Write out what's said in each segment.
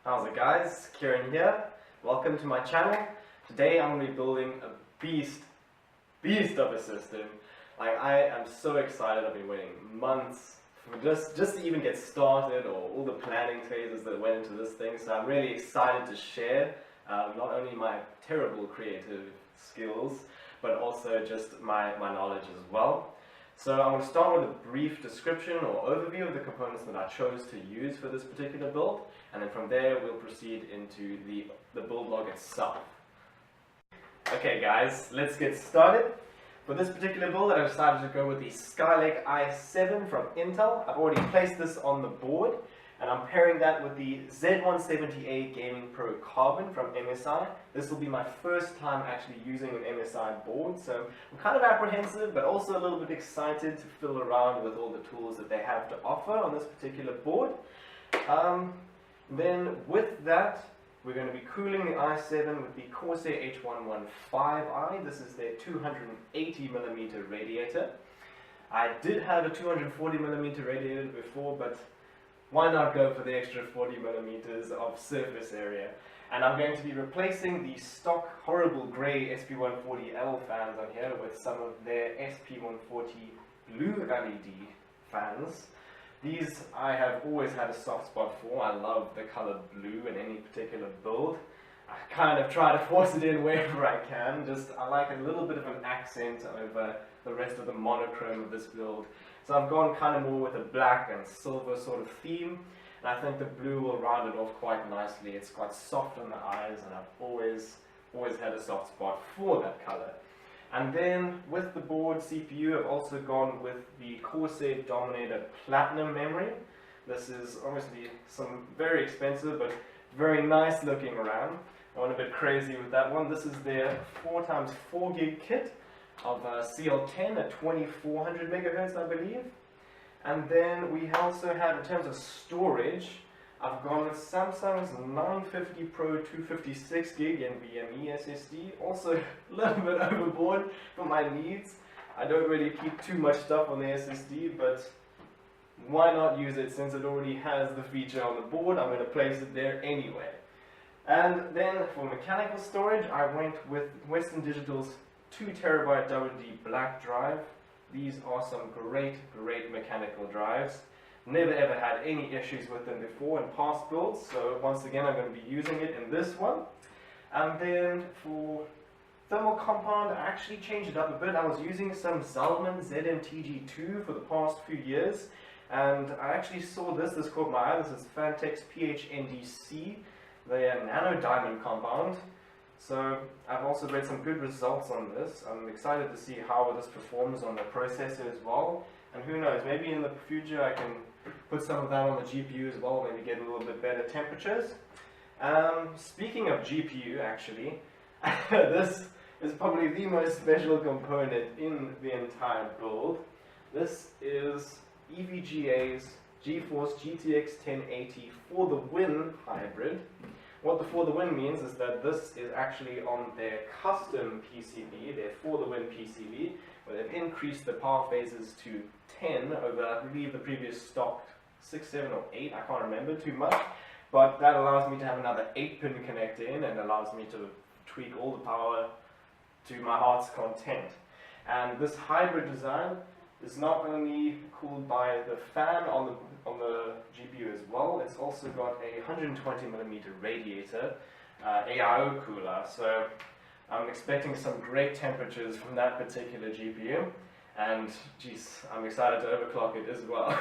How's it guys? Kieran here. Welcome to my channel. Today I'm going to be building a beast of a system. I am so excited. I've been waiting months for just to even get started, or all the planning phases that went into this thing. So I'm really excited to share not only my terrible creative skills, but also just my knowledge as well. So I'm going to start with a brief description or overview of the components that I chose to use for this particular build, and then from there we'll proceed into the build log itself. Okay guys, let's get started. For this particular build, I decided to go with the Skylake i7 from Intel. I've already placed this on the board, and I'm pairing that with the Z170A Gaming Pro Carbon from MSI. This will be my first time actually using an MSI board, so I'm kind of apprehensive, but also a little bit excited to fiddle around with all the tools that they have to offer on this particular board. Then with that, we're going to be cooling the i7 with the Corsair H115i. This is their 280mm radiator. I did have a 240mm radiator before, but why not go for the extra 40mm of surface area? And I'm going to be replacing the stock horrible grey SP140L fans on here with some of their SP140 blue LED fans. These I have always had a soft spot for. I love the color blue in any particular build. I kind of try to force it in wherever I can. I like a little bit of an accent over the rest of the monochrome of this build. So I've gone kind of more with a black and silver sort of theme, and I think the blue will round it off quite nicely. It's quite soft on the eyes, and I've always had a soft spot for that color. And then with the board CPU, I've also gone with the Corsair Dominator Platinum memory. This is obviously some very expensive but very nice looking RAM. I went a bit crazy with that one. This is their 4x4 gig kit of CL10 at 2400 megahertz, I believe. And then we also have, in terms of storage, I've gone with Samsung's 950 Pro 256 gig NVMe SSD. Also a little bit overboard for my needs. I don't really keep too much stuff on the SSD, but why not use it since it already has the feature on the board? I'm going to place it there anyway. And then for mechanical storage, I went with Western Digital's 2TB WD black drive. These are some great mechanical drives. Never ever had any issues with them before in past builds, so once again I'm going to be using it in this one. And then for thermal compound, I actually changed it up a bit. I was using some Zalman ZMTG2 for the past few years, and I actually saw this caught my eye. This is Fantex PHNDC, the nano diamond compound. So I've also read some good results on this. I'm excited to see how this performs on the processor as well. And who knows, maybe in the future I can put some of that on the GPU as well, maybe get a little bit better temperatures. Speaking of GPU, actually, this is probably the most special component in the entire build. This is EVGA's GeForce GTX 1080 For the Win hybrid. What the For the Win means is that this is actually on their custom PCB, their For the Win PCB, where they've increased the power phases to 10 over, I believe, the previous stock 6, 7, or 8, I can't remember too much, but that allows me to have another 8-pin connector in and allows me to tweak all the power to my heart's content. And this hybrid design is not only cooled by the fan on the GPU as well, it's also got a 120mm radiator AIO cooler, so I'm expecting some great temperatures from that particular GPU, and geez, I'm excited to overclock it as well.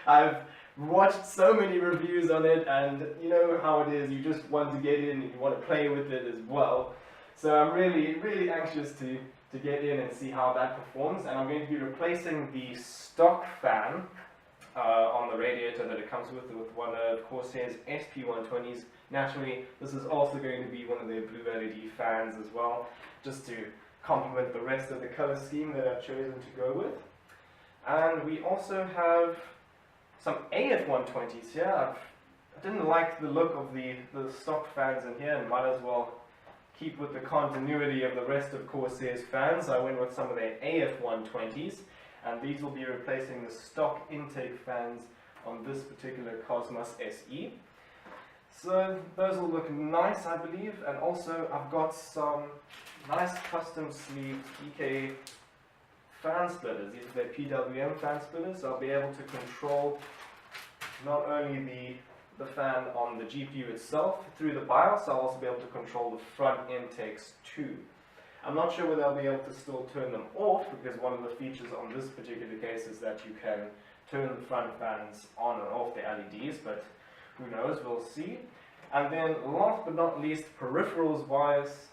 I've watched so many reviews on it, and you know how it is, you just want to get in and you want to play with it as well. So I'm really anxious to get in and see how that performs, and I'm going to be replacing the stock fan on the radiator that it comes with one of Corsair's SP120s. Naturally, this is also going to be one of their blue LED fans as well, just to complement the rest of the color scheme that I've chosen to go with. And we also have some AF120s here. I didn't like the look of the stock fans in here, and might as well keep with the continuity of the rest of Corsair's fans. I went with some of their AF120s, and these will be replacing the stock intake fans on this particular Cosmos SE. So those will look nice, I believe, and also I've got some nice custom sleeved EK fan splitters. These are their PWM fan splitters, so I'll be able to control not only the fan on the GPU itself through the BIOS, I'll also be able to control the front intakes too. I'm not sure whether I'll be able to still turn them off, because one of the features on this particular case is that you can turn the front fans on and off the LEDs, but who knows, we'll see. And then last but not least, peripherals wise,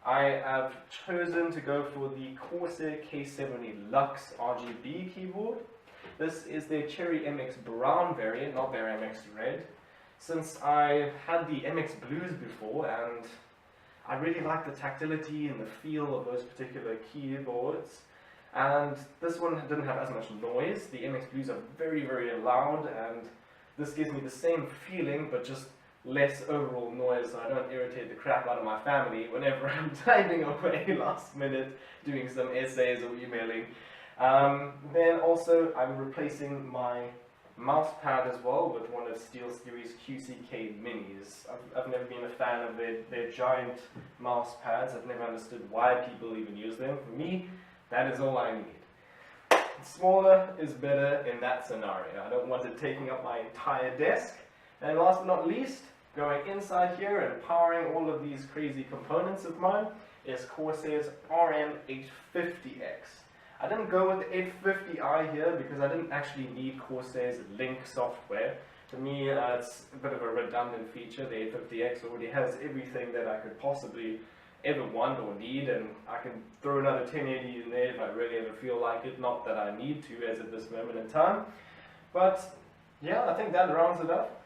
I have chosen to go for the Corsair K70 Lux RGB keyboard. This is their Cherry MX Brown variant, not their MX Red. Since I had the MX Blues before, and I really like the tactility and the feel of those particular keyboards, and this one didn't have as much noise. The MX Blues are very, very loud, and this gives me the same feeling, but just less overall noise, so I don't irritate the crap out of my family whenever I'm typing away last minute, doing some essays or emailing. Then also I'm replacing my mouse pad as well with one of SteelSeries QCK Minis. I've never been a fan of their giant mouse pads. I've never understood why people even use them. For me, that is all I need. Smaller is better in that scenario. I don't want it taking up my entire desk. And last but not least, going inside here and powering all of these crazy components of mine is Corsair's RM850X. I didn't go with the 850i here because I didn't actually need Corsair's Link software. To me, it's a bit of a redundant feature. The 850X already has everything that I could possibly ever want or need, and I can throw another 1080 in there if I really ever feel like it. Not that I need to as at this moment in time. But yeah, I think that rounds it up.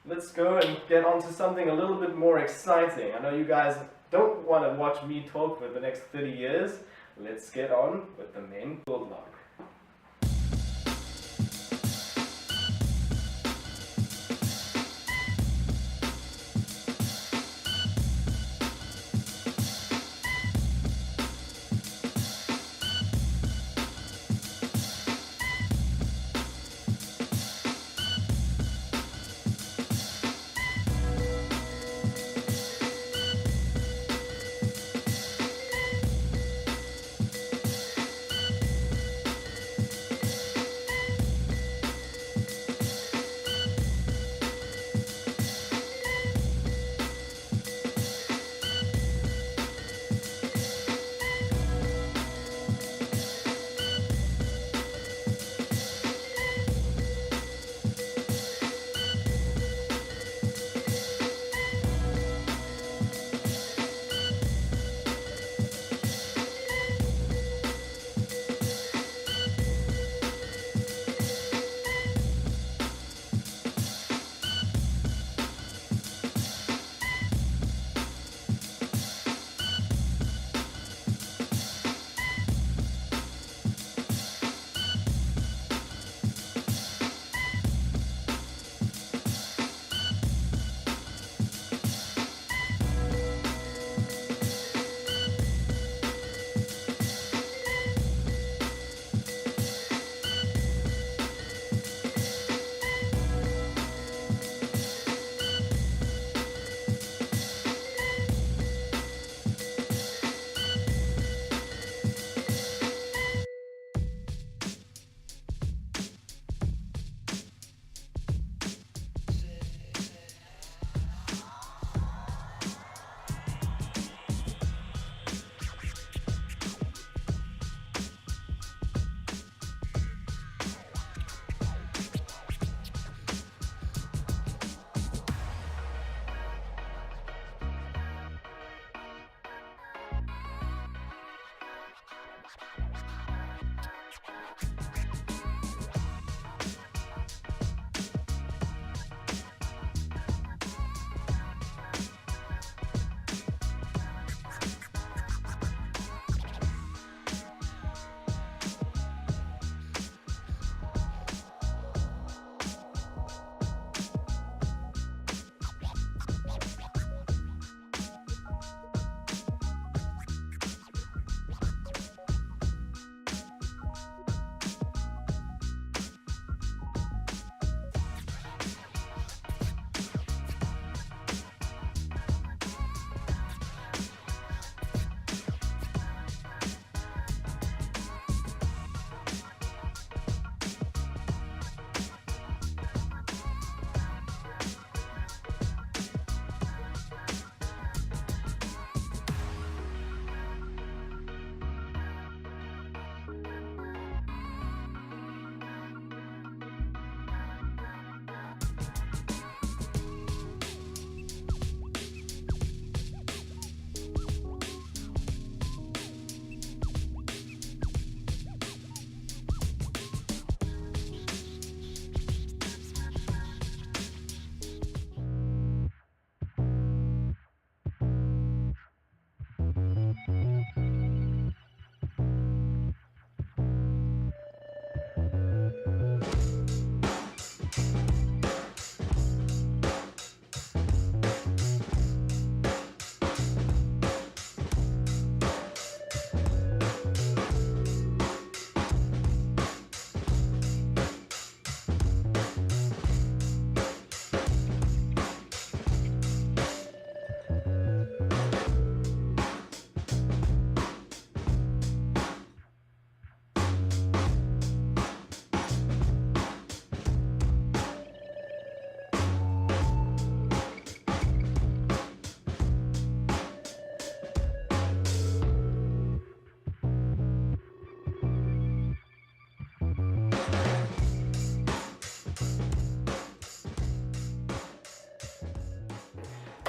Let's go and get on to something a little bit more exciting. I know you guys don't want to watch me talk for the next 30 years. Let's get on with the main build log.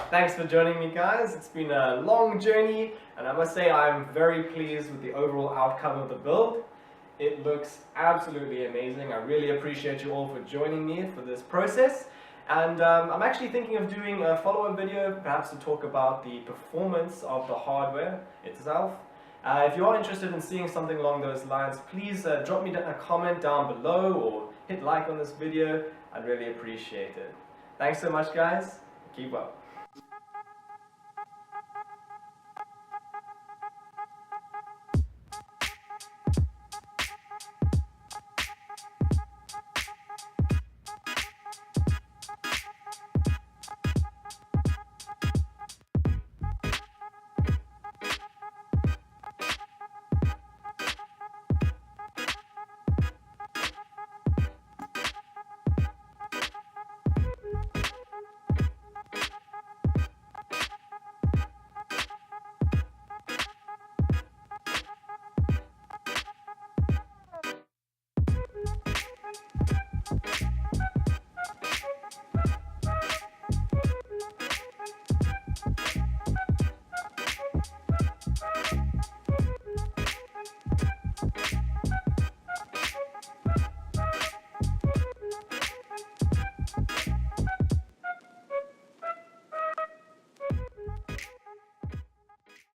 Thanks for joining me, guys. It's been a long journey, and I must say I'm very pleased with the overall outcome of the build. It looks absolutely amazing. I really appreciate you all for joining me for this process. And I'm actually thinking of doing a follow-up video, perhaps to talk about the performance of the hardware itself. If you are interested in seeing something along those lines, please drop me a comment down below or hit like on this video. I'd really appreciate it. Thanks so much, guys. Keep up.